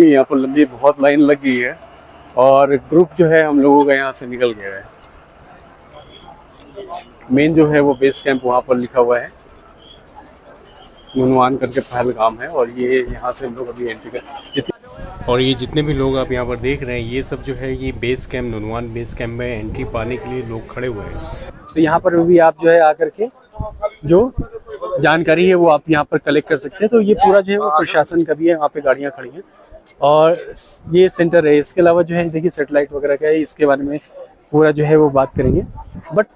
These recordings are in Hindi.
यहाँ पर लंबी बहुत लाइन लग गई है और ग्रुप जो है हम लोगों का यहाँ से निकल गया है। मेन जो है वो बेस कैंप वहाँ पर लिखा हुआ है, नुनवान करके पहलगाम है, और ये यहाँ से हम लोग अभी एंट्री कर। और ये जितने भी लोग आप यहाँ पर देख रहे हैं ये सब जो है ये base camp, Nunwan base camp में एंट्री पाने के लिए लोग खड़े हुए हैं। तो यहाँ पर भी आप जो है आकर के जो जानकारी है वो आप यहाँ पर कलेक्ट कर सकते हैं। तो ये पूरा जो है वो प्रशासन का भी है, वहाँ पे गाड़ियाँ खड़ी हैं और ये सेंटर है। इसके अलावा जो है देखिए सेटेलाइट वगैरह का है, इसके बारे में पूरा जो है वो बात करेंगे। बट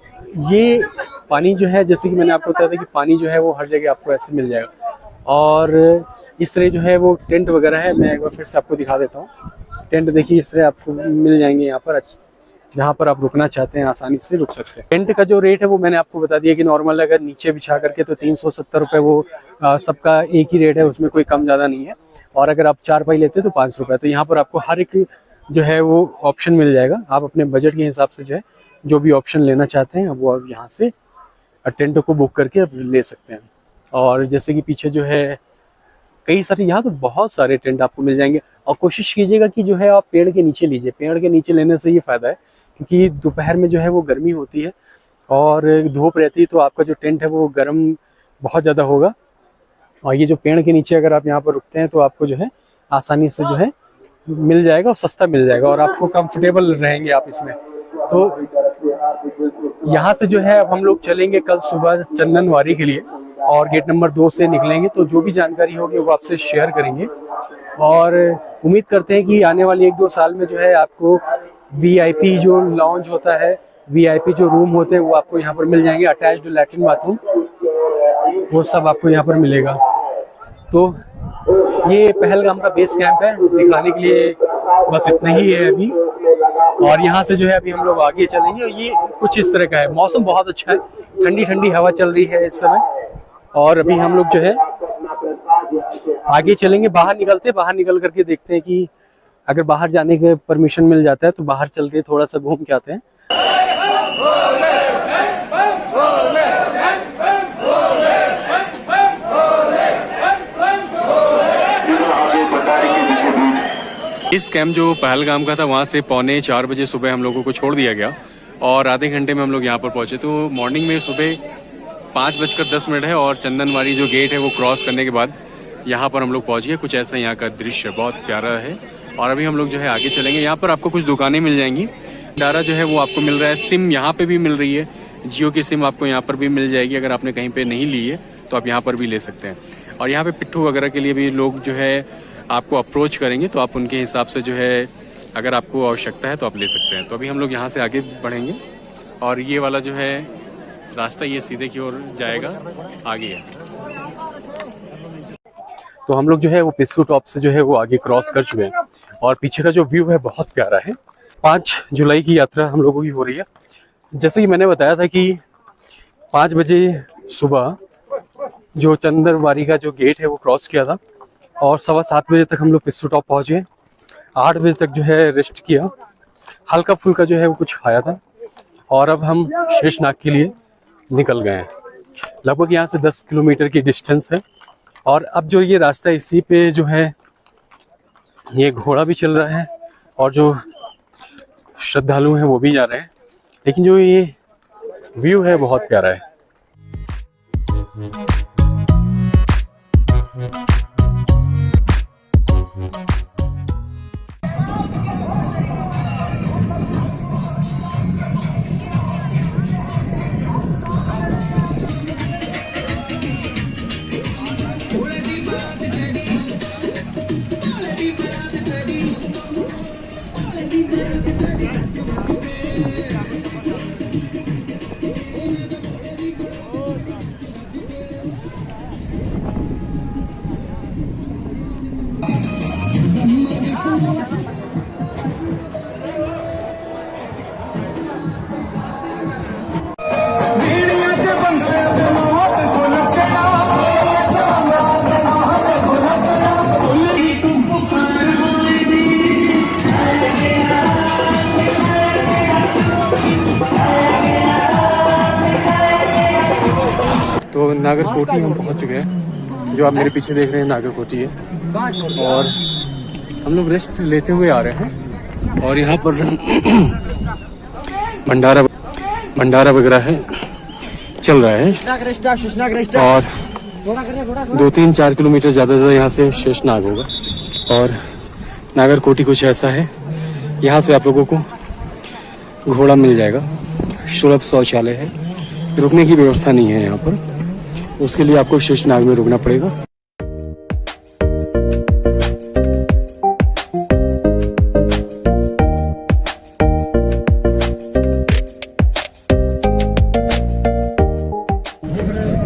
ये पानी जो है, जैसे कि मैंने आपको बताया था कि पानी जो है वो हर जगह आपको ऐसे मिल जाएगा। और इस तरह जो है वो टेंट वगैरह है, मैं एक बार फिर से आपको दिखा देता हूँ। टेंट देखिए इस तरह आपको मिल जाएंगे यहाँ पर, जहाँ पर आप रुकना चाहते हैं आसानी से रुक सकते हैं। टेंट का जो रेट है वो मैंने आपको बता दिया कि नॉर्मल अगर नीचे बिछा करके तो 370 रुपये, वो सबका एक ही रेट है, उसमें कोई कम ज़्यादा नहीं है। और अगर आप 4 पाई लेते हैं तो 5 रुपये। तो यहाँ पर आपको हर एक जो है वो ऑप्शन मिल जाएगा। आप अपने बजट के हिसाब से जो है जो भी ऑप्शन लेना चाहते हैं वो आप यहाँ से टेंट को बुक करके ले सकते हैं। और जैसे कि पीछे जो है कई सारे, यहाँ तो बहुत सारे टेंट आपको मिल जाएंगे। और कोशिश कीजिएगा कि जो है आप पेड़ के नीचे लीजिए। पेड़ के नीचे लेने से ये फ़ायदा है क्योंकि दोपहर में जो है वो गर्मी होती है और धूप रहती है, तो आपका जो टेंट है वो गर्म बहुत ज़्यादा होगा। और ये जो पेड़ के नीचे अगर आप यहाँ पर रुकते हैं तो आपको जो है आसानी से जो है मिल जाएगा और सस्ता मिल जाएगा और आपको कंफर्टेबल रहेंगे आप इसमें। तो यहाँ से जो है अब हम लोग चलेंगे कल सुबह चंदनवारी के लिए और गेट नंबर 2 से निकलेंगे। तो जो भी जानकारी होगी वो आपसे शेयर करेंगे और उम्मीद करते हैं कि आने वाले 1-2 साल में जो है आपको VIP जो लॉन्ज होता है, VIP जो रूम होते हैं वो आपको यहाँ पर मिल जाएंगे। अटैच्ड लैट्रिन बाथरूम वो सब आपको यहाँ पर मिलेगा। तो ये पहलगाम का बेस कैंप है, दिखाने के लिए बस इतना ही है अभी। और यहाँ से जो है अभी हम लोग आगे चलेंगे। ये कुछ इस तरह का है, मौसम बहुत अच्छा है, ठंडी ठंडी हवा चल रही है इस समय। और अभी हम लोग जो है आगे चलेंगे, बाहर निकल करके देखते हैं कि अगर बाहर जाने के परमिशन मिल जाता है तो बाहर चल के थोड़ा सा घूम के आते हैं। इस कैंप जो पहलगाम का था वहाँ से 3:45 बजे सुबह हम लोगों को छोड़ दिया गया और आधे घंटे में हम लोग यहाँ पर पहुँचे। तो मॉर्निंग में सुबह 5:10 है और चंदनवारी जो गेट है वो क्रॉस करने के बाद यहाँ पर हम लोग पहुँच गए। कुछ ऐसा यहाँ का दृश्य बहुत प्यारा है। और अभी हम लोग जो है आगे चलेंगे। यहाँ पर आपको कुछ दुकानें मिल जाएंगी। डारा जो है वो आपको मिल रहा है, सिम यहाँ पे भी मिल रही है, जियो की सिम आपको यहाँ पर भी मिल जाएगी। अगर आपने कहीं पे नहीं ली है तो आप यहाँ पर भी ले सकते हैं। और यहाँ पे पिट्ठू वगैरह के लिए भी लोग जो है आपको अप्रोच करेंगे, तो आप उनके हिसाब से जो है अगर आपको आवश्यकता है तो आप ले सकते हैं। तो अभी हम लोग यहाँ से आगे बढ़ेंगे और ये वाला जो है रास्ता ये सीधे की ओर जाएगा, आगे है। तो हम लोग जो है वो पिस्सू टॉप से जो है वो आगे क्रॉस कर चुके हैं और पीछे का जो व्यू है बहुत प्यारा है। 5 जुलाई की यात्रा हम लोगों की हो रही है। जैसे कि मैंने बताया था कि 5 बजे सुबह जो चंदनवारी का जो गेट है वो क्रॉस किया था और 7:15 बजे तक हम लोग पिस्सू टॉप पहुँचे। 8 बजे तक जो है रेस्ट किया, हल्का फुल्का जो है वो कुछ खाया था और अब हम शेषनाग के लिए निकल गए हैं। लगभग यहाँ से 10 किलोमीटर की डिस्टेंस है। और अब जो ये रास्ता है इसी पे जो है ये घोड़ा भी चल रहा है और जो श्रद्धालु हैं वो भी जा रहे हैं। लेकिन जो ये व्यू है बहुत प्यारा है। तो नागरकोटी हम पहुंच चुके हैं। जो आप मेरे पीछे देख रहे हैं नागरकोटी है। और हम लोग रेस्ट लेते हुए आ रहे हैं और यहाँ पर भंडारा वगैरह है चल रहा है और 2-3-4 किलोमीटर ज़्यादा से ज़्यादा यहाँ से शेषनाग होगा और नागरकोटी कुछ ऐसा है। यहाँ से आप लोगों को घोड़ा मिल जाएगा, सुलभ शौचालय है, रुकने की व्यवस्था नहीं है यहाँ पर, उसके लिए आपको शेषनाग में रुकना पड़ेगा।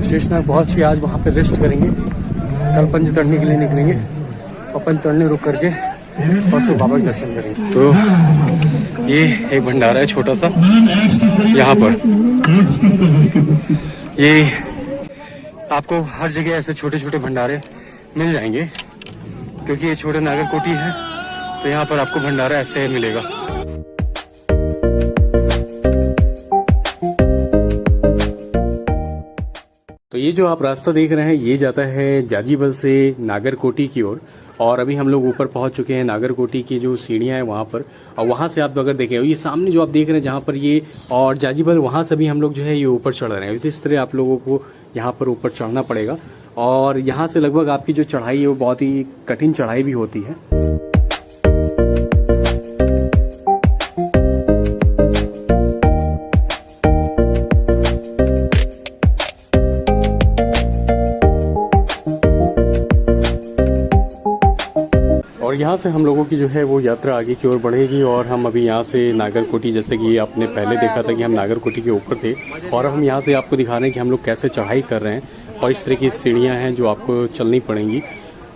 शेषनाग पहुँच के आज वहाँ पे रेस्ट करेंगे, कल पंच तड़ने के लिए निकलेंगे और पंच तड़ने रुक करके परसों बाबा के दर्शन करेंगे। तो ये एक भंडारा है छोटा सा यहाँ पर, ये आपको हर जगह ऐसे छोटे छोटे भंडारे मिल जाएंगे क्योंकि ये छोटे नागरकोटी है, तो यहाँ पर आपको भंडारा ऐसे मिलेगा। तो ये जो आप रास्ता देख रहे हैं ये जाता है जाजीबल से नागरकोटी की ओर और अभी हम लोग ऊपर पहुंच चुके हैं नागरकोटी की जो सीढ़ियां हैं वहां पर, और वहां से आप अगर देखें ये सामने जो आप देख रहे हैं जहां पर ये और जाजीबल, वहां से भी हम लोग जो है ये ऊपर चढ़ रहे हैं। इस तरह आप लोगों को यहाँ पर ऊपर चढ़ना पड़ेगा और यहाँ से लगभग आपकी जो चढ़ाई है वो बहुत ही कठिन चढ़ाई भी होती है। और यहाँ से हम लोगों की जो है वो यात्रा आगे की ओर बढ़ेगी और हम अभी यहाँ से नागरकोटी, जैसे कि आपने पहले देखा था कि हम नागरकोटी के ऊपर थे और हम यहाँ से आपको दिखा रहे हैं कि हम लोग कैसे चढ़ाई कर रहे हैं और इस तरह की सीढ़ियाँ हैं जो आपको चलनी पड़ेंगी।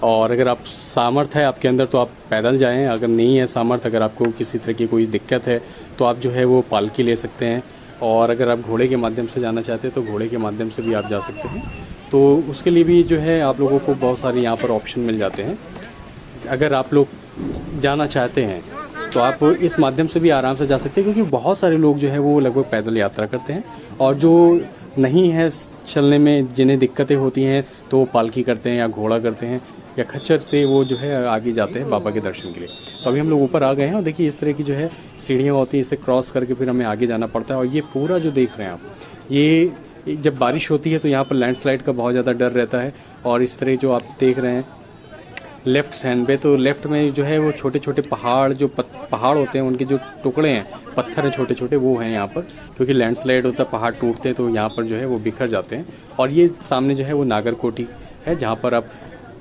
और अगर आप सामर्थ्य है आपके अंदर तो आप पैदल जाएँ, अगर नहीं है सामर्थ्य, अगर आपको किसी तरह की कोई दिक्कत है तो आप जो है वो पालकी ले सकते हैं, और अगर आप घोड़े के माध्यम से जाना चाहते हैं तो घोड़े के माध्यम से भी आप जा सकते हैं। तो उसके लिए भी जो है आप लोगों को बहुत सारे यहाँ पर ऑप्शन मिल जाते हैं। अगर आप लोग जाना चाहते हैं तो आप इस माध्यम से भी आराम से जा सकते हैं, क्योंकि बहुत सारे लोग जो है वो लगभग पैदल यात्रा करते हैं और जो नहीं है चलने में, जिन्हें दिक्कतें होती हैं तो वो पालकी करते हैं या घोड़ा करते हैं या खच्चर से वो जो है आगे जाते हैं बाबा के दर्शन के लिए। तो अभी हम लोग ऊपर आ गए हैं और देखिए इस तरह की जो है सीढ़ियाँ होती हैं, इसे क्रॉस करके फिर हमें आगे जाना पड़ता है। और ये पूरा जो देख रहे हैं आप, ये जब बारिश होती है तो यहाँ पर लैंडस्लाइड का बहुत ज़्यादा डर रहता है। और इस तरह जो आप देख रहे हैं लेफ्ट हैंड पे, तो लेफ्ट में जो है वो छोटे छोटे पहाड़, जो पहाड़ होते हैं उनके जो टुकड़े हैं, पत्थर हैं छोटे छोटे, वो हैं यहाँ पर, क्योंकि लैंडस्लाइड होता है, पहाड़ टूटते हैं तो यहाँ पर जो है वो बिखर जाते हैं। और ये सामने जो है वो नागरकोटी है जहाँ पर अब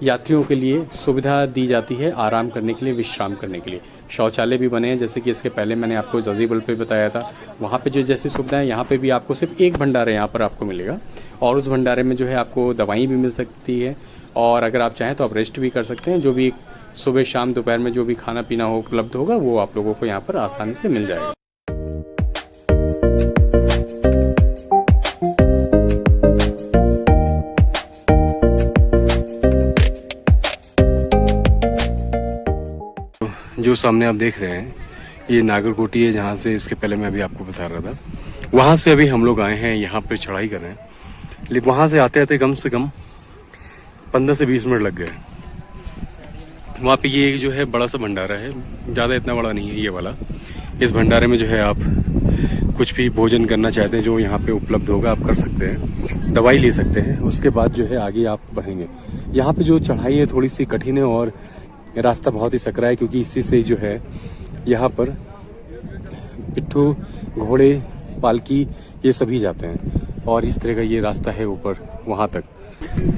यात्रियों के लिए सुविधा दी जाती है आराम करने के लिए, विश्राम करने के लिए। शौचालय भी बने हैं, जैसे कि इसके पहले मैंने आपको जाजीबल पे बताया था, वहाँ पे जो जैसी सुविधाएं यहाँ पे भी आपको सिर्फ एक भंडारा यहाँ पर आपको मिलेगा और उस भंडारे में जो है आपको दवाई भी मिल सकती है, और अगर आप चाहें तो आप रेस्ट भी कर सकते हैं। जो भी सुबह शाम दोपहर में जो भी खाना पीना हो उपलब्ध होगा वो आप लोगों को यहाँ पर आसानी से मिल जाएगा। जो सामने आप देख रहे हैं ये नागरकोटी है, जहाँ से इसके पहले मैं अभी आपको बता रहा था, वहाँ से अभी हम लोग आए हैं, यहाँ पे चढ़ाई कर रहे हैं। लेकिन वहाँ से आते आते कम से कम 15 से 20 मिनट लग गए। वहाँ पे ये जो है बड़ा सा भंडारा है, ज़्यादा इतना बड़ा नहीं है ये वाला। इस भंडारे में जो है आप कुछ भी भोजन करना चाहते हैं जो यहाँ पे उपलब्ध होगा आप कर सकते हैं, दवाई ले सकते हैं। उसके बाद जो है आगे आप बढ़ेंगे। यहाँ पे जो चढ़ाई है थोड़ी सी कठिन है और रास्ता बहुत ही सकरा है, क्योंकि इसी से जो है यहाँ पर पिट्ठू, घोड़े, पालकी ये सभी जाते हैं। और इस तरह का ये रास्ता है ऊपर वहाँ तक।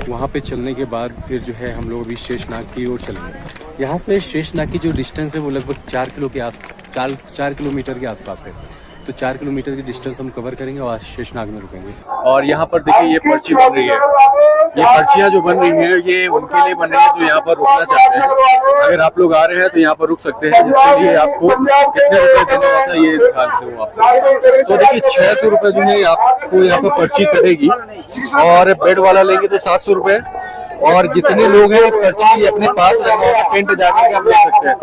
वहाँ पे चलने के बाद फिर जो है हम लोग अभी शेषनाग की ओर चलेंगे। यहाँ से शेषनाग की जो डिस्टेंस है वो लगभग 4 किलोमीटर के आसपास है। तो 4 किलोमीटर की डिस्टेंस हम कवर करेंगे और शेषनाग में रुकेंगे। और यहाँ पर देखिए ये पर्ची बन रही है, ये पर्चियाँ जो बन रही हैं ये उनके लिए बन रही है जो यहाँ पर रुकना चाहते हैं। अगर आप लोग आ रहे हैं तो यहाँ पर रुक सकते हैं, जिसके लिए आपको कितने रुपए देने होता है ये दिखा देते हो आप। तो देखिए 600 रुपये जो है आपको यहाँ पर पर्ची कटेगी, और बेड वाला लेंगे तो 700 रुपये, और जितने लोग हैं पर्ची अपने पास रखना है, टेंट जाकर के आप ले सकते हैं।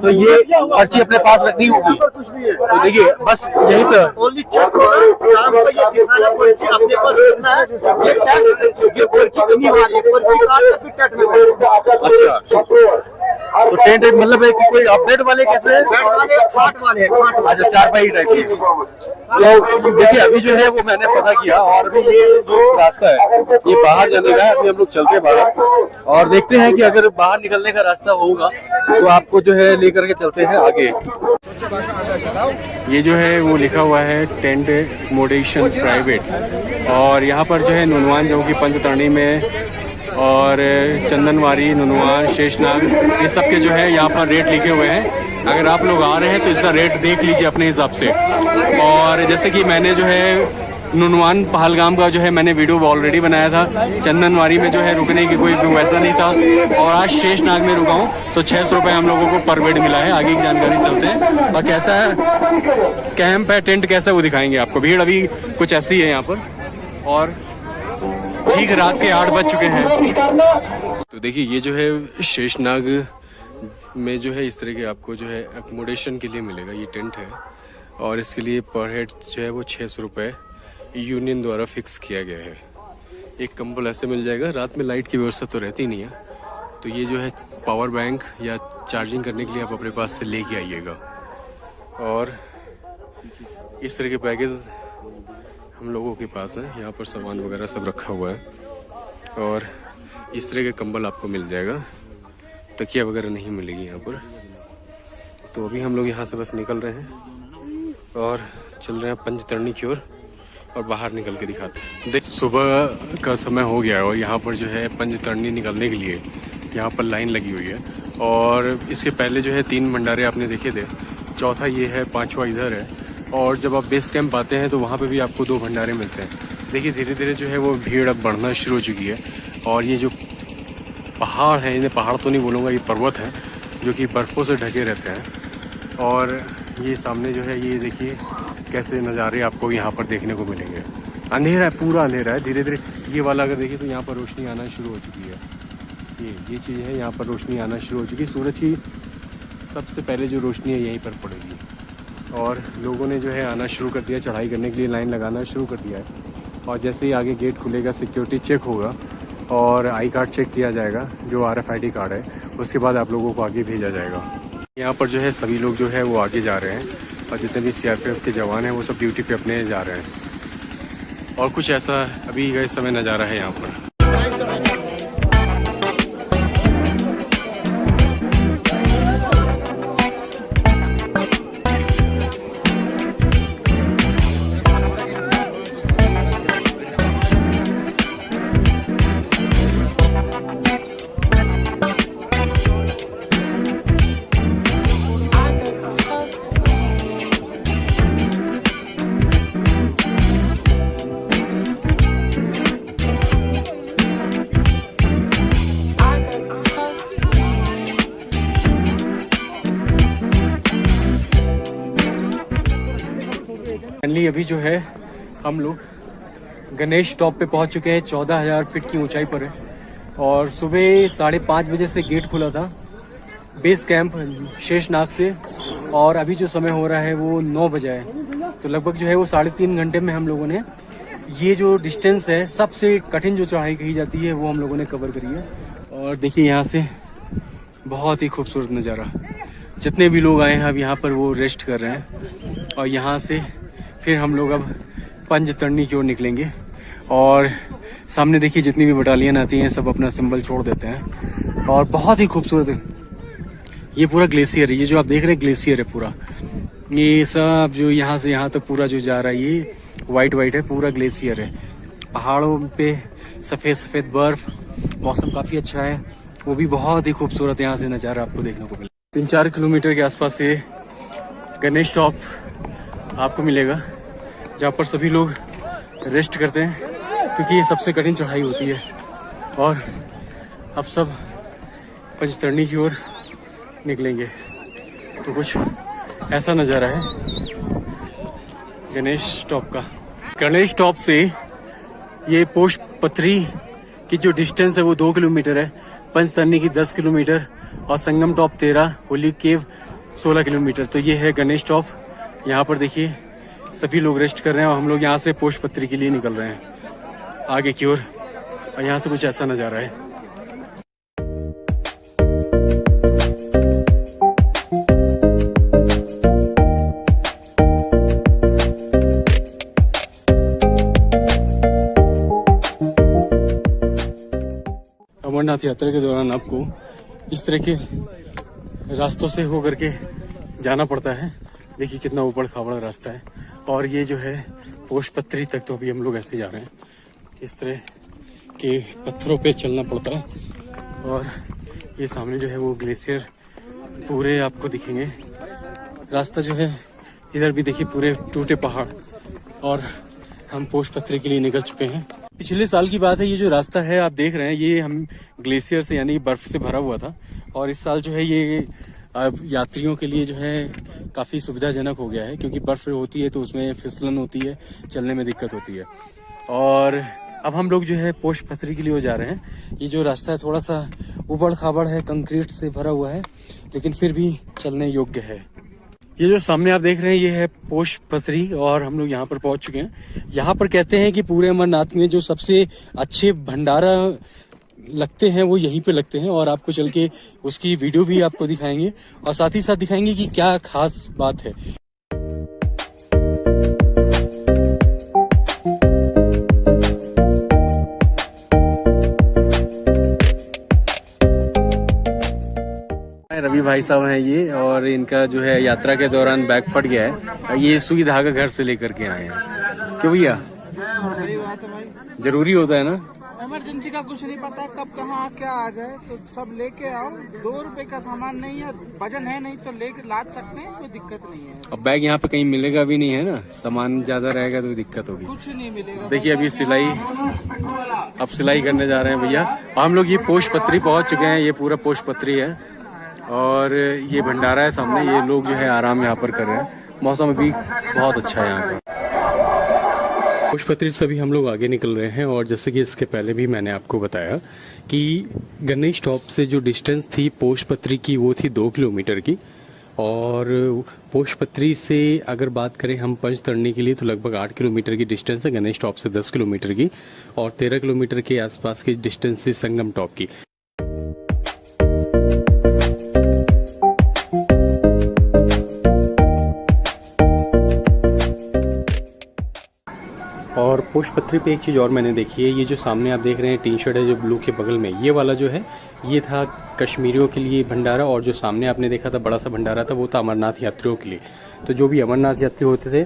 तो ये पर्ची अपने पास रखनी होगी। तो देखिए बस यही पे अपने पास रखना है, ये पर्ची नहीं हो रही है, पर्ची अच्छा। तो टेंट मतलब एक कोई अपडेट वाले कैसे है? खाट वाले अच्छा, चारपाई टाइप की। तो देखिए अभी जो है वो मैंने पता किया, और अभी ये जो रास्ता है ये बाहर जाने का है। अभी हम लोग चलते हैं बाहर और देखते हैं कि अगर बाहर निकलने का रास्ता होगा तो आपको जो है लेकर के चलते हैं आगे। ये जो है वो लिखा हुआ है टेंट एकोमोडेशन प्राइवेट, और यहाँ पर जो है नुनवान जो कि पंचतरणी में और चंदनवारी, नुनवान, शेषनाग, ये सब के जो है यहाँ पर रेट लिखे हुए हैं। अगर आप लोग आ रहे हैं तो इसका रेट देख लीजिए अपने हिसाब से। और जैसे कि मैंने जो है नुनवान पहलगाम का जो है मैंने वीडियो ऑलरेडी बनाया था, चंदनवारी में जो है रुकने की कोई वैसा नहीं था, और आज शेषनाग में रुका हूँ तो 600 रुपये हम लोगों को पर बेड मिला है। आगे की जानकारी चलते हैं। और कैसा है कैंप है, टेंट कैसा है वो दिखाएंगे आपको। भीड़ अभी कुछ ऐसी है यहाँ पर, और ठीक रात के 8 बज चुके हैं। तो देखिए ये जो है शेषनाग में जो है इस तरह के आपको जो है एकोमोडेशन के लिए मिलेगा। ये टेंट है और इसके लिए पर हेड जो है वो 600 रुपये यूनियन द्वारा फिक्स किया गया है। एक कंबल ऐसे मिल जाएगा। रात में लाइट की व्यवस्था तो रहती नहीं है, तो ये जो है पावर बैंक या चार्जिंग करने के लिए आप अपने पास से लेके आइएगा। और इस तरह के पैकेज हम लोगों के पास है। यहाँ पर सामान वगैरह सब रखा हुआ है, और इस तरह के कंबल आपको मिल जाएगा। तकिया वगैरह नहीं मिलेगी यहाँ पर। तो अभी हम लोग यहाँ से बस निकल रहे हैं और चल रहे हैं पंचतरणी की ओर, और बाहर निकल के दिखाते हैं। देख सुबह का समय हो गया है और यहाँ पर जो है पंचतरणी निकलने के लिए यहाँ पर लाइन लगी हुई है। और इसके पहले जो है 3 भंडारे आपने देखे थे, चौथा ये है, 5वां इधर है। और जब आप बेस कैंप आते हैं तो वहाँ पे भी आपको 2 भंडारे मिलते हैं। देखिए धीरे धीरे जो है वो भीड़ अब बढ़ना शुरू हो चुकी है। और ये जो पहाड़ हैं, इन्हें पहाड़ तो नहीं बोलूँगा, ये पर्वत हैं जो कि बर्फ़ों से ढके रहते हैं। और ये सामने जो है ये देखिए कैसे नज़ारे आपको यहाँ पर देखने को मिलेंगे। अंधेरा है, पूरा अंधेरा है। धीरे धीरे ये वाला अगर देखिए तो यहाँ पर रोशनी आना शुरू हो चुकी है। ये चीज़ है, यहाँ पर रोशनी आना शुरू हो चुकी है। सूरज की सबसे पहले जो रोशनी है यहीं पर पड़ेगी। और लोगों ने जो है आना शुरू कर दिया, चढ़ाई करने के लिए लाइन लगाना शुरू कर दिया है। और जैसे ही आगे गेट खुलेगा सिक्योरिटी चेक होगा और आई कार्ड चेक किया जाएगा, जो RFID कार्ड है, उसके बाद आप लोगों को आगे भेजा जाएगा। यहाँ पर जो है सभी लोग जो है वो आगे जा रहे हैं, और जितने भी CRPF के जवान हैं वो सब ड्यूटी पे अपने जा रहे हैं। और कुछ ऐसा अभी इस समय नज़ारा है यहाँ पर। फाइनली अभी जो है हम लोग गणेश टॉप पे पहुंच चुके हैं। 14,000 फीट की ऊंचाई पर है, और सुबह 5:30 बजे से गेट खुला था बेस कैंप शेषनाग से, और अभी जो समय हो रहा है वो 9 बजे है। तो लगभग जो है वो 3.5 घंटे में हम लोगों ने ये जो डिस्टेंस है, सबसे कठिन जो चढ़ाई कही जाती है, वो हम लोगों ने कवर करी है। और देखिए यहाँ से बहुत ही खूबसूरत नज़ारा। जितने भी लोग आए हैं अब यहाँ पर वो रेस्ट कर रहे हैं, और यहाँ से फिर हम लोग अब पंचतरणी की ओर निकलेंगे। और सामने देखिए जितनी भी बटालियन आती हैं सब अपना सिंबल छोड़ देते हैं, और बहुत ही खूबसूरत है। ये पूरा ग्लेशियर है, ये जो आप देख रहे हैं ग्लेशियर है पूरा। ये सब जो यहाँ से यहाँ तक पूरा जो जा रहा है ये वाइट है, पूरा ग्लेशियर है। पहाड़ों पे सफ़ेद सफ़ेद बर्फ, मौसम काफ़ी अच्छा है, वो भी बहुत ही खूबसूरत यहाँ से नज़ारा आपको देखने को मिला। 3-4 किलोमीटर के आसपास ये गणेश टॉप आपको मिलेगा, जहाँ पर सभी लोग रेस्ट करते हैं, क्योंकि ये सबसे कठिन चढ़ाई होती है। और अब सब पंचतरणी की ओर निकलेंगे। तो कुछ ऐसा नज़ारा है गणेश टॉप का। गणेश टॉप से ये पोस्ट पथरी की जो डिस्टेंस है वो 2 किलोमीटर है, पंचतरणी की 10 किलोमीटर, और संगम टॉप 13, होली केव 16 किलोमीटर। तो ये है गणेश टॉप। यहाँ पर देखिए सभी लोग रेस्ट कर रहे हैं, और हम लोग यहाँ से पोस्ट पत्री के लिए निकल रहे हैं आगे की ओर। और यहाँ से कुछ ऐसा नज़ारा है। अमरनाथ यात्रा के दौरान आपको इस तरह के रास्तों से होकर के जाना पड़ता है। देखिए कितना ऊबड़ खाबड़ रास्ता है। और ये जो है पोषपत्री तक तो अभी हम लोग ऐसे जा रहे हैं, इस तरह के पत्थरों पे चलना पड़ता है। और ये सामने जो है वो ग्लेशियर पूरे आपको दिखेंगे। रास्ता जो है इधर भी देखिए पूरे टूटे पहाड़, और हम पोषपत्री के लिए निकल चुके हैं। पिछले साल की बात है, ये जो रास्ता है आप देख रहे हैं ये हम ग्लेशियर से यानी बर्फ से भरा हुआ था, और इस साल जो है ये यात्रियों के लिए जो है काफ़ी सुविधाजनक हो गया है, क्योंकि बर्फ़ होती है तो उसमें फिसलन होती है, चलने में दिक्कत होती है। और अब हम लोग जो है पोषपत्री के लिए जा रहे हैं। ये जो रास्ता है थोड़ा सा उबड़ खाबड़ है, कंक्रीट से भरा हुआ है, लेकिन फिर भी चलने योग्य है। ये जो सामने आप देख रहे हैं ये है पोषपत्री, और हम लोग यहाँ पर पहुँच चुके हैं। यहाँ पर कहते हैं कि पूरे अमरनाथ में जो सबसे अच्छे भंडारा लगते हैं वो यहीं पे लगते हैं, और आपको चल के उसकी वीडियो भी आपको दिखाएंगे, और साथ ही साथ दिखाएंगे कि क्या खास बात है। रवि भाई साहब हैं ये, और इनका जो है यात्रा के दौरान बैग फट गया है, ये सुई धागा घर से लेकर के आए हैं। क्यों भैया? सही बात है भाई, जरूरी होता है ना, इमरजेंसी का कुछ नहीं पता कब कहाँ क्या आ जाए, तो सब लेके आओ। 2 रुपए का सामान नहीं है, वजन है नहीं तो लेके लाद सकते हैं, कोई दिक्कत नहीं है। अब बैग यहाँ पे कहीं मिलेगा भी नहीं है ना, सामान ज्यादा रहेगा तो दिक्कत होगी, कुछ नहीं मिलेगा। देखिए अभी अब सिलाई करने जा रहे हैं भैया। हम लोग ये पोषपत्री पहुंच चुके हैं, ये पूरा पोषपत्री है, और ये भंडारा है सामने। ये लोग जो है आराम यहाँ पर कर रहे हैं, मौसम अभी बहुत अच्छा है यहाँ पर। पोषपत्री से अभी हम लोग आगे निकल रहे हैं, और जैसे कि इसके पहले भी मैंने आपको बताया कि गणेश टॉप से जो डिस्टेंस थी पोषपत्री की वो थी 2 किलोमीटर की, और पोषपत्री से अगर बात करें हम पंचतरणी के लिए तो लगभग 8 किलोमीटर की डिस्टेंस है गणेश टॉप से 10 किलोमीटर की, और 13 किलोमीटर के आसपास की डिस्टेंस है संगम टॉप की। और पोषपत्री पे एक चीज़ और मैंने देखी है, ये जो सामने आप देख रहे हैं टी शर्ट है जो ब्लू के बगल में, ये वाला जो है ये था कश्मीरियों के लिए भंडारा, और जो सामने आपने देखा था बड़ा सा भंडारा था वो था अमरनाथ यात्रियों के लिए। तो जो भी अमरनाथ यात्री होते थे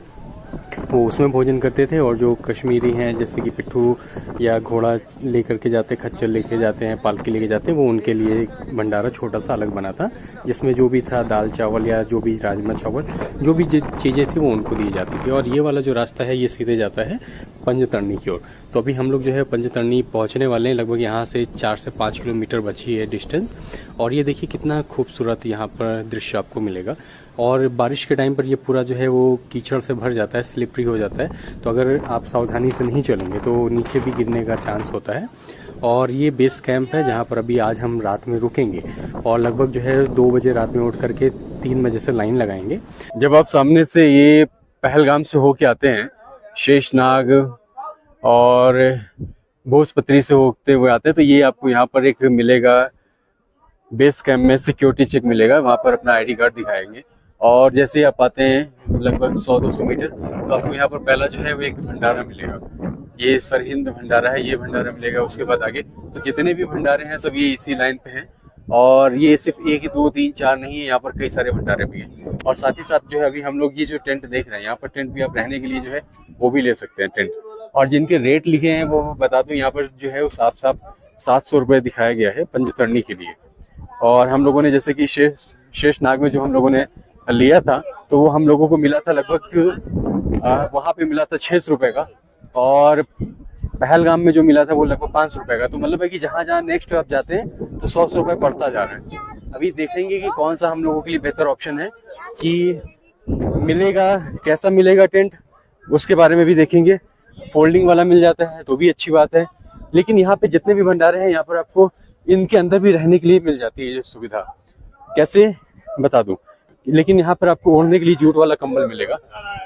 वो उसमें भोजन करते थे, और जो कश्मीरी हैं जैसे कि पिट्ठू या घोड़ा लेकर के जाते, खच्चर लेके जाते हैं, पालकी लेके जाते हैं, वो उनके लिए भंडारा छोटा सा अलग बना था, जिसमें जो भी था दाल चावल या जो भी राजमा चावल जो भी चीज़ें थी वो उनको दी जाती थी। और ये वाला जो रास्ता है ये सीधे जाता है पंचतरणी की ओर। तो अभी हम लोग जो है पंचतरणी पहुँचने वाले हैं, लगभग यहाँ से 4 से 5 किलोमीटर बची है डिस्टेंस। और ये देखिए कितना खूबसूरत यहाँ पर दृश्य आपको मिलेगा, और बारिश के टाइम पर ये पूरा जो है वो कीचड़ से भर जाता है, स्लिपरी हो जाता है, तो अगर आप सावधानी से नहीं चलेंगे तो नीचे भी गिरने का चांस होता है। और ये बेस कैंप है जहाँ पर अभी आज हम रात में रुकेंगे, और लगभग जो है 2 बजे रात में उठ करके 3 बजे से लाइन लगाएंगे। जब आप सामने से ये पहलगाम से होके आते हैं, शेषनाग और भोजपत्री से होते हुए आते हैं, तो ये आपको यहाँ पर एक मिलेगा बेस कैंप में सिक्योरिटी चेक मिलेगा, वहाँ पर अपना ID कार्ड दिखाएंगे। और जैसे ही आप आते हैं लगभग 100-200 मीटर तो आपको यहाँ पर पहला जो है वो एक भंडारा मिलेगा, ये सरहिंद भंडारा है, ये भंडारा मिलेगा। उसके बाद आगे तो जितने भी भंडारे हैं सब ये इसी लाइन पे हैं, और ये सिर्फ 1, 2, 3, 4 नहीं है, यहाँ पर कई सारे भंडारे भी हैं। और साथ ही साथ जो है अभी हम लोग ये जो टेंट देख रहे हैं, यहाँ पर टेंट भी आप रहने के लिए जो है वो भी ले सकते हैं टेंट। और जिनके रेट लिखे हैं वो बता दूं, यहाँ पर जो है वो साफ 700 रुपये दिखाया गया है पंचतरणी के लिए। और हम लोगों ने जैसे कि शेषनाग में जो हम लोगों ने लिया था तो वो हम लोगों को मिला था लगभग वहाँ पे मिला था 600 रुपये का, और पहलगाम में जो मिला था वो लगभग 500 रुपये का। तो मतलब है कि जहाँ जहाँ नेक्स्ट आप जाते हैं तो 100 रुपये पड़ता जा रहा है। अभी देखेंगे कि कौन सा हम लोगों के लिए बेहतर ऑप्शन है, कि मिलेगा कैसा मिलेगा टेंट, उसके बारे में भी देखेंगे। फोल्डिंग वाला मिल जाता है तो भी अच्छी बात है, लेकिन यहाँ पे जितने भी भंडारे हैं यहाँ पर आपको इनके अंदर भी रहने के लिए मिल जाती है ये सुविधा। कैसे बता दूं, लेकिन यहाँ पर आपको ओढ़ने के लिए जूट वाला कंबल मिलेगा।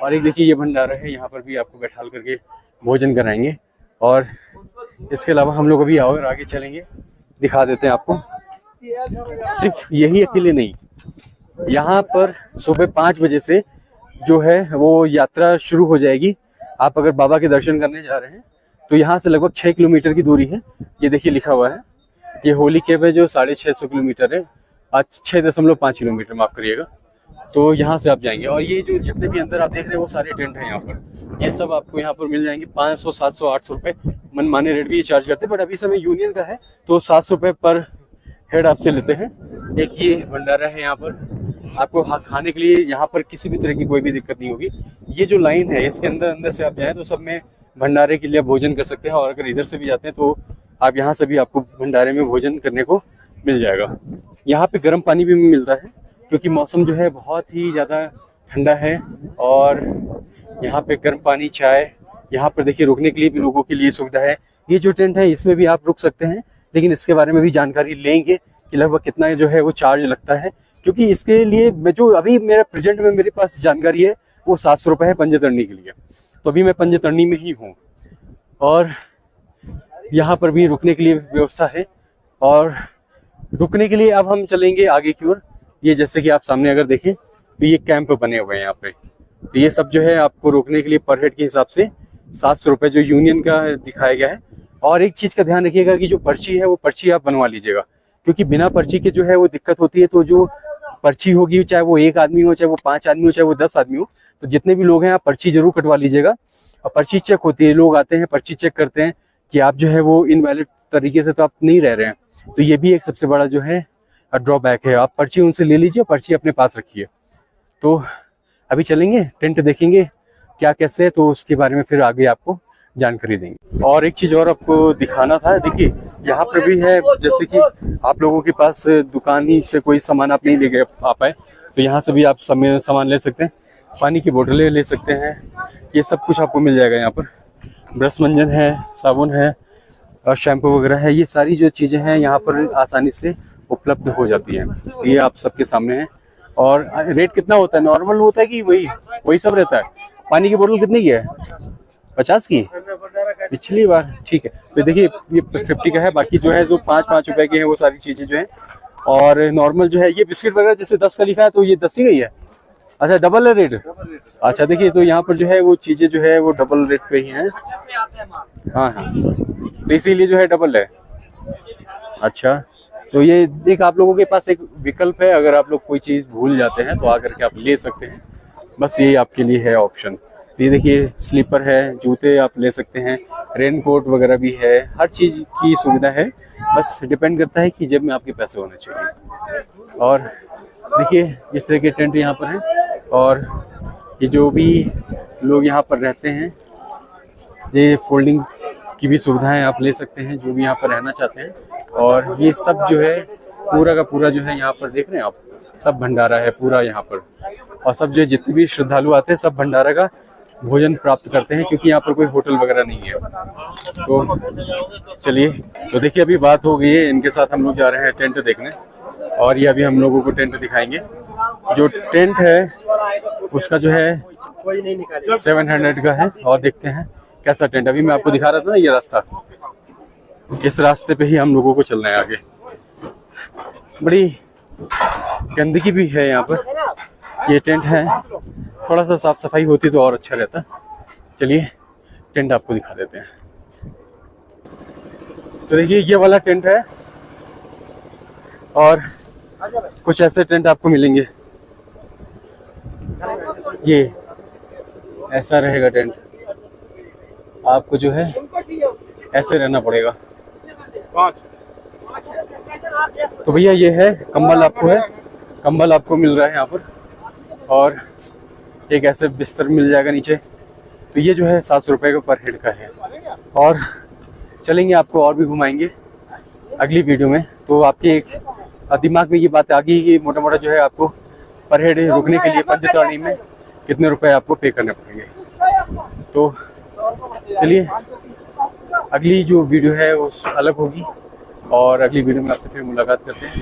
और एक देखिए ये भंडारा है, यहाँ पर भी आपको बैठाल करके भोजन कराएंगे। और इसके अलावा हम लोग अभी और आगे चलेंगे, दिखा देते हैं आपको। सिर्फ यही अकेले नहीं, यहाँ पर सुबह 5 बजे से जो है वो यात्रा शुरू हो जाएगी। आप अगर बाबा के दर्शन करने जा रहे हैं तो यहाँ से लगभग 6 किलोमीटर की दूरी है, ये देखिए लिखा हुआ है। ये होली कैंप है जो 650 किलोमीटर है, आज 6.5 किलोमीटर माफ़ करिएगा। तो यहाँ से आप जाएंगे और ये जो जितने भी अंदर आप देख रहे हैं वो सारे टेंट हैं यहाँ पर, ये सब आपको यहाँ पर मिल जाएंगे। 500, 700, 800 रुपये मनमाने रेट भी ये चार्ज करते हैं, बट अभी समय यूनियन का है तो 700 रुपये पर हेड आपसे लेते हैं। एक ये भंडारा है यहाँ पर, आपको खाने के लिए यहाँ पर किसी भी तरह की कोई भी दिक्कत नहीं होगी। ये जो लाइन है इसके अंदर से आप जाएँ तो सब में भंडारे के लिए भोजन कर सकते हैं, और अगर इधर से भी जाते हैं तो आप यहाँ से भी आपको भंडारे में भोजन करने को मिल जाएगा। यहाँ पे गर्म पानी भी मिलता है क्योंकि मौसम जो है बहुत ही ज़्यादा ठंडा है, और यहाँ पे गर्म पानी, चाय, यहाँ पर देखिए रुकने के लिए भी लोगों के लिए सुविधा है। ये जो टेंट है इसमें भी आप रुक सकते हैं, लेकिन इसके बारे में भी जानकारी लेंगे कि लगभग कितना जो है वो चार्ज लगता है, क्योंकि इसके लिए मैं जो अभी मेरा प्रेजेंट में मेरे पास जानकारी है वो 700 रुपये है पंजे तड़ने के लिए। तो अभी मैं पंजे तड़नी में ही हूँ, और यहाँ पर भी रुकने के लिए व्यवस्था है। और रुकने के लिए अब हम चलेंगे आगे की ओर। ये जैसे कि आप सामने अगर देखें तो ये कैंप बने हुए हैं यहाँ पे, तो ये सब जो है आपको रोकने के लिए पर हेड के हिसाब से 700 रुपये जो यूनियन का दिखाया गया है। और एक चीज़ का ध्यान रखिएगा कि जो पर्ची है वो पर्ची आप बनवा लीजिएगा, क्योंकि बिना पर्ची के जो है वो दिक्कत होती है। तो जो पर्ची होगी, चाहे वो 1 आदमी हो, चाहे वो 5 आदमी हो, चाहे वो 10 आदमी हो, तो जितने भी लोग हैं आप पर्ची जरूर कटवा लीजिएगा। और पर्ची चेक होती है, लोग आते हैं पर्ची चेक करते हैं कि आप जो है वो इनवैलिड तरीके से तो आप नहीं रह रहे हैं। तो ये भी एक सबसे बड़ा जो है ड्रॉबैक है। आप पर्ची उनसे ले लीजिए, पर्ची अपने पास रखिए। तो अभी चलेंगे, टेंट देखेंगे क्या कैसे है, तो उसके बारे में फिर आगे आपको जानकारी देंगे। और एक चीज़ और आपको दिखाना था, देखिए यहाँ पर भी है, जैसे कि आप लोगों के पास दुकान ही से कोई सामान आप नहीं ले गए आ पाए तो यहाँ से भी आप सामान ले सकते हैं। पानी की बोतलें ले सकते हैं, ये सब कुछ आपको मिल जाएगा यहाँ पर। ब्रश मंजन है, साबुन है, और शैम्पू वगैरह है, ये सारी जो चीज़ें हैं यहाँ पर आसानी से उपलब्ध हो जाती हैं। तो ये आप सबके सामने है। और रेट कितना होता है, नॉर्मल होता है कि वही सब रहता है? पानी की बोतल कितनी की है? 50 की पिछली बार, ठीक है। तो देखिए ये 50 का है, बाकी जो है जो 5-5 रुपए के हैं वो सारी चीज़ें जो है। और नॉर्मल जो है ये बिस्किट वगैरह जैसे 10 का लिखा है तो ये 10 ही गई है। अच्छा, डबल है रेट? अच्छा, देखिए तो यहाँ पर जो है वो चीज़ें जो है वो डबल रेट पे ही हैं। हाँ, तो इसीलिए जो है डबल है। अच्छा, तो ये एक आप लोगों के पास एक विकल्प है, अगर आप लोग कोई चीज़ भूल जाते हैं तो आकर के आप ले सकते हैं, बस ये आपके लिए है ऑप्शन। तो ये देखिए स्लीपर है, जूते आप ले सकते हैं, रेन कोट वगैरह भी है, हर चीज़ की सुविधा है। बस डिपेंड करता है कि जेब में आपके पैसे होने चाहिए। और देखिए जिस तरह के टेंट यहाँ पर हैं, और ये जो भी लोग यहाँ पर रहते हैं, ये फोल्डिंग की भी सुविधाएं आप ले सकते हैं जो भी यहाँ पर रहना चाहते हैं। और ये सब जो है पूरा का पूरा जो है यहाँ पर देख रहे हैं आप, सब भंडारा है पूरा यहाँ पर। और सब जो जितने भी श्रद्धालु आते हैं सब भंडारा का भोजन प्राप्त करते हैं, क्योंकि यहाँ पर कोई होटल वगैरह नहीं है। तो चलिए, तो देखिए अभी बात हो गई है, इनके साथ हम लोग जा रहे हैं टेंट देखने, और ये अभी हम लोगों को टेंट दिखाएंगे। जो टेंट है उसका जो है 700 का है। और देखते हैं कैसा टेंट, अभी मैं आपको दिखा रहा था ना ये रास्ता, इस रास्ते पे ही हम लोगों को चलना है आगे। बड़ी गंदगी भी है यहाँ पर। ये टेंट है, थोड़ा सा साफ सफाई होती तो और अच्छा रहता। चलिए टेंट आपको दिखा देते हैं। तो देखिए ये वाला टेंट है, और कुछ ऐसे टेंट आपको मिलेंगे। ये ऐसा रहेगा टेंट, आपको जो है ऐसे रहना पड़ेगा। तो भैया ये है कंबल, आपको है कंबल आपको मिल रहा है यहाँ पर, और एक ऐसे बिस्तर मिल जाएगा नीचे। तो ये जो है 700 रुपये का पर हेड का है। और चलेंगे, आपको और भी घुमाएंगे अगली वीडियो में। तो आपके एक दिमाग में ये बात आ गई कि मोटा मोटा जो है आपको पर हेड रुकने के लिए पंचताड़ी में कितने रुपए आपको पे करने पड़ेंगे। तो चलिए अगली जो वीडियो है वो अलग होगी, और अगली वीडियो में आपसे फिर मुलाकात करते हैं।